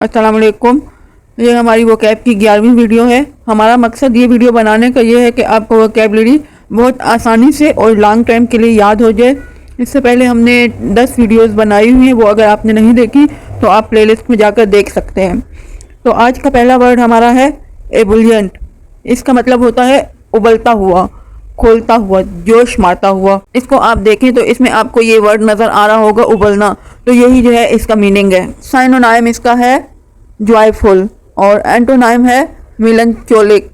अस्सलाम वालेकुम। ये हमारी वोकैब की 11वीं वीडियो है। हमारा मकसद ये वीडियो बनाने का ये है कि आपको वोकैबलरी बहुत आसानी से और लॉन्ग टाइम के लिए याद हो जाए। इससे पहले हमने 10 वीडियोस बनाई हुई हैं, वो अगर आपने नहीं देखी तो आप प्लेलिस्ट में जाकर देख सकते हैं। तो आज का पहला वर्ड हमारा है एबुलियंट। इसका मतलब होता है उबलता हुआ, खोलता हुआ, जोश मारता हुआ। इसको आप देखें तो इसमें आपको ये वर्ड नज़र आ रहा होगा, उबलना। तो यही जो है इसका मीनिंग है। साइनोनाइम इसका है जॉयफुल और एंटोनाइम है मिलनचोलिक।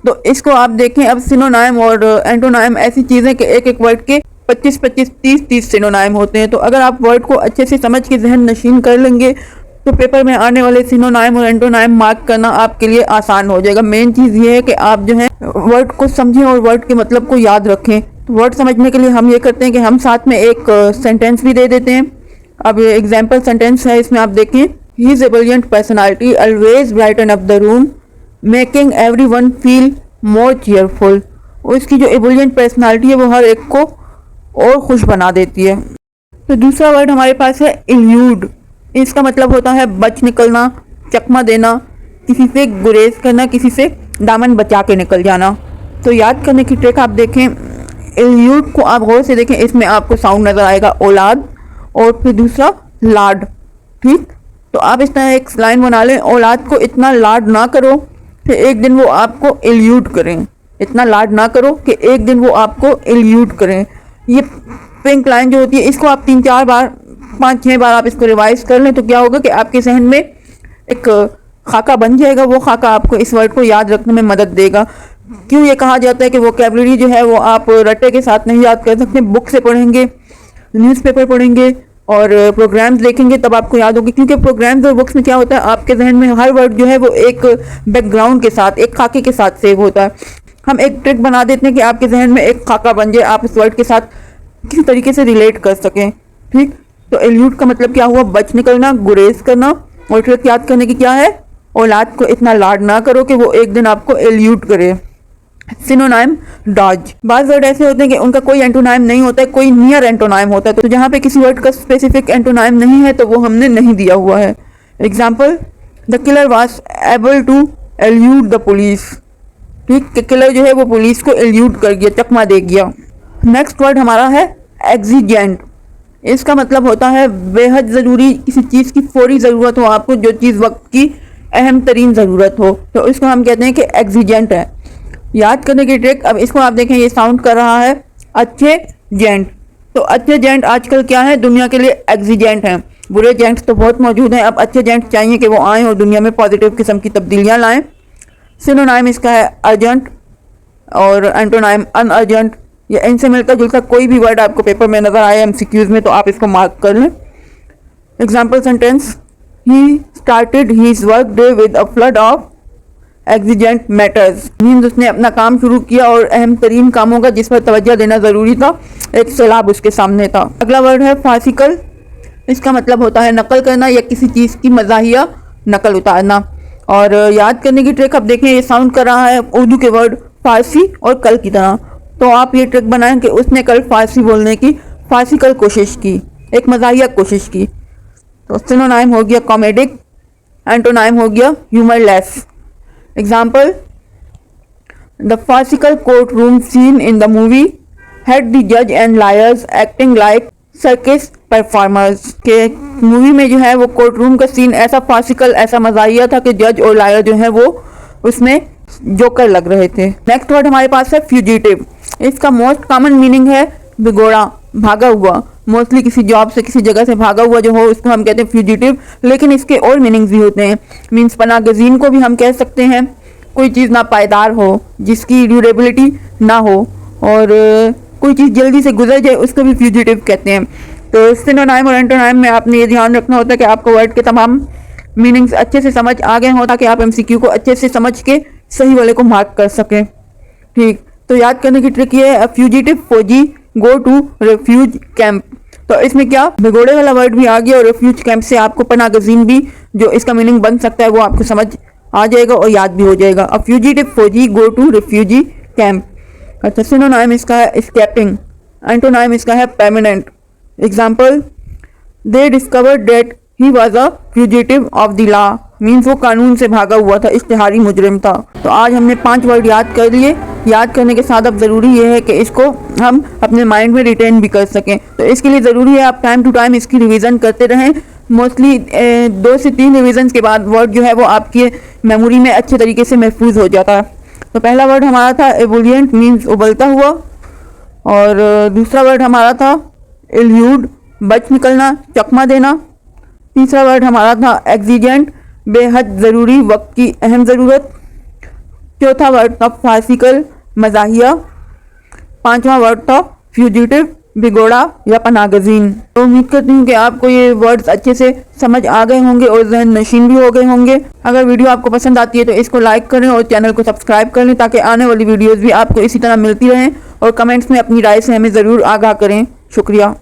तो इसको आप देखें। अब सिनोनाइम और एंटोनाइम ऐसी चीज़ें कि एक एक वर्ड के 25-25, 30-30 सिनोनाइम होते हैं। तो अगर आप वर्ड को अच्छे से समझ के जहन नशीन कर लेंगे तो पेपर में आने वाले सिनोनाइम और एंटोनाइम मार्क करना आपके लिए आसान हो जाएगा। मेन चीज़ ये है कि आप जो है वर्ड को समझें और वर्ड के मतलब को याद रखें। तो वर्ड समझने के लिए हम ये करते हैं कि हम साथ में एक सेंटेंस भी दे देते हैं। अब एग्जाम्पल सेंटेंस है, इसमें आप देखें। He is ebullient personality always brighten up the room making everyone feel more cheerful. उसकी जो एबुलियंट पर्सनैलिटी है वो हर एक को और खुश बना देती है। तो दूसरा वर्ड हमारे पास है इल्यूड। इसका मतलब होता है बच निकलना, चकमा देना, किसी से गुरेज करना, किसी से दामन बचा के निकल जाना। तो याद करने की ट्रिक आप देखें। इल्यूड को आप गौर से देखें, इसमें आपको साउंड नज़र आएगा औलाद और फिर दूसरा लाड। ठीक, तो आप इस तरह एक लाइन बना लें। औलाद को इतना लाड ना करो कि एक दिन वो आपको इल्यूड करें। इतना लाड ना करो कि एक दिन वो आपको इल्यूड करें। ये पिंक लाइन जो होती है, इसको आप 3-4 बार, 5-6 बार आप इसको रिवाइज कर लें तो क्या होगा कि आपके जहन में एक खाका बन जाएगा। वो खाका आपको इस वर्ड को याद रखने में मदद देगा। क्यों ये कहा जाता है कि वोकैबलरी जो है वो आप रट्टे के साथ नहीं याद कर सकते। बुक से पढ़ेंगे, न्यूज़पेपर पढ़ेंगे और प्रोग्राम्स देखेंगे तब आपको याद होगी। क्योंकि प्रोग्राम्स और बुक्स में क्या होता है, आपके जहन में हर वर्ड जो है वो एक बैकग्राउंड के साथ, एक खाके के साथ सेव होता है। हम एक ट्रिक बना देते हैं कि आपके जहन में एक खाका बन जाए, आप इस वर्ड के साथ किसी तरीके से रिलेट कर सकें। ठीक, तो एल्यूड का मतलब क्या हुआ, बच निकलना, गुरेज करना। और ट्रिक याद करने की क्या है, औलाद को इतना लाड ना करो कि वो एक दिन आपको एल्यूड करे। Synonym Dodge. बाज़ वर्ड ऐसे होते हैं कि उनका कोई एंटोनाइम नहीं होता है, कोई नियर एंटोनाइम होता है। तो जहाँ पे किसी वर्ड का स्पेसिफिक एंटोनाइम नहीं है तो वो हमने नहीं दिया हुआ है। Example, the killer was able to elude the police. ठीक, किलर जो है वो पुलिस को एल्यूड कर गया, चकमा दे गया। नेक्स्ट वर्ड हमारा है एक्जिजेंट। इसका मतलब होता है बेहद ज़रूरी, किसी चीज़ की फौरी ज़रूरत हो आपको, जो चीज़ वक्त की अहम तरीन ज़रूरत हो, तो इसको हम कहते हैं कि एक्जिजेंट है। याद करने की ट्रिक, अब इसको आप देखें, ये साउंड कर रहा है अच्छे जेंट। तो अच्छे जेंट आजकल क्या है, दुनिया के लिए एक्जिजेंट हैं। बुरे जेंट्स तो बहुत मौजूद हैं, अब अच्छे जेंट चाहिए कि वो आएँ और दुनिया में पॉजिटिव किस्म की तब्दीलियाँ लाएँ। सिनोनाइम इसका है अर्जेंट और एंटोनाइम अनअर्जेंट। या इनसे मिलकर जुलकर कोई भी वर्ड आपको पेपर में नजर आए एमसीक्यूज में तो आप इसको मार्क कर लें। Example sentence, he started his work day with a flood of exigent matters. Means उसने अपना काम शुरू किया और अहम तरीन कामों का जिस पर तवज्जो देना ज़रूरी था, एक सैलाब उसके सामने था। अगला वर्ड है फार्सिकल। इसका मतलब होता है नकल करना या किसी चीज़ की मज़ाहिया नकल उतारना। और याद करने की ट्रिक, आप देखें ये साउंड कर रहा है उर्दू के वर्ड फारसी और कल की तरह। तो आप ये ट्रिक बनाएं कि उसने कल फारसी बोलने की फार्सिकल कोशिश की, एक मज़ाहिया कोशिश की। तो सिनोनाइम हो गया कॉमेडिक, एंटोनाइम हो गया humourless. Example, the farcical courtroom scene in the movie had the जज and lawyers acting like circus performers. के मूवी में जो है वो कोर्ट रूम का सीन ऐसा फार्सिकल, ऐसा मज़ाहिया था कि जज और लायर जो है वो उसमें जोकर लग रहे थे। नेक्स्ट वर्ड हमारे पास है फ्यूजिटिव। इसका मोस्ट कॉमन मीनिंग है भिगोड़ा, भागा हुआ। मोस्टली किसी जॉब से, किसी जगह से भागा हुआ जो हो उसको हम कहते हैं फ्यूजिटिव। लेकिन इसके और मीनिंग्स भी होते हैं। मीन्स पनागज़ीन को भी हम कह सकते हैं। कोई चीज़ ना पायदार हो, जिसकी ड्यूरेबिलिटी ना हो और कोई चीज़ जल्दी से गुजर जाए, उसको भी फ्यूजिटिव कहते हैं। तो सिनोनाइम और एंटोनाइम में आपने ये ध्यान रखना होता है कि आपको वर्ड के तमाम मीनिंग्स अच्छे से समझ आ गए हों ताकि आप एमसीक्यू को अच्छे से समझ के सही वाले को मार्क कर सकें। ठीक, तो याद करने की ट्रिक ये है, फ्यूजिटिव फौजी गो टू रेफ्यूज कैंप। तो इसमें क्या भिगोड़े वाला वर्ड भी आ गया और रेफ्यूज कैंप से आपको पनागज़ीन भी जो इसका मीनिंग बन सकता है वो आपको समझ आ जाएगा और याद भी हो जाएगा। अ फ्यूजिटिव फौजी गो टू रेफ्यूजी कैंप। अच्छा, सिनोनाइम इसका है एस्केपिंग, एंटोनाइम इसका है permanent. Example, they discovered that he was a fugitive of the law, means वो कानून से भागा हुआ था, इश्तिहारी मुजरिम था। तो आज हमने 5 वर्ड याद कर लिए। याद करने के साथ अब ज़रूरी ये है कि इसको हम अपने माइंड में रिटेन भी कर सकें। तो इसके लिए ज़रूरी है आप टाइम टू टाइम इसकी रिवीजन करते रहें। मोस्टली 2 से 3 रिवीजन के बाद वर्ड जो है वो आपकी मेमोरी में अच्छे तरीके से महफूज हो जाता है। तो पहला वर्ड हमारा था एबुलिएंट, मीन्स उबलता हुआ। और दूसरा वर्ड हमारा था इल्यूड, बच निकलना, चकमा देना। तीसरा वर्ड हमारा था एक्सीजेंट, बेहद ज़रूरी, वक्त की अहम ज़रूरत। चौथा वर्ड था फासिकल, मज़ाहिया। 5वां वर्ड था फ्यूजिटिव, भिगोड़ा या पनागज़ीन। तो उम्मीद करती हूँ कि आपको ये वर्ड्स अच्छे से समझ आ गए होंगे और जहन नशीन भी हो गए होंगे। अगर वीडियो आपको पसंद आती है तो इसको लाइक करें और चैनल को सब्सक्राइब कर लें ताकि आने वाली वीडियोज़ भी आपको इसी तरह मिलती रहें। और कमेंट्स में अपनी राय से हमें ज़रूर आगाह करें। शुक्रिया।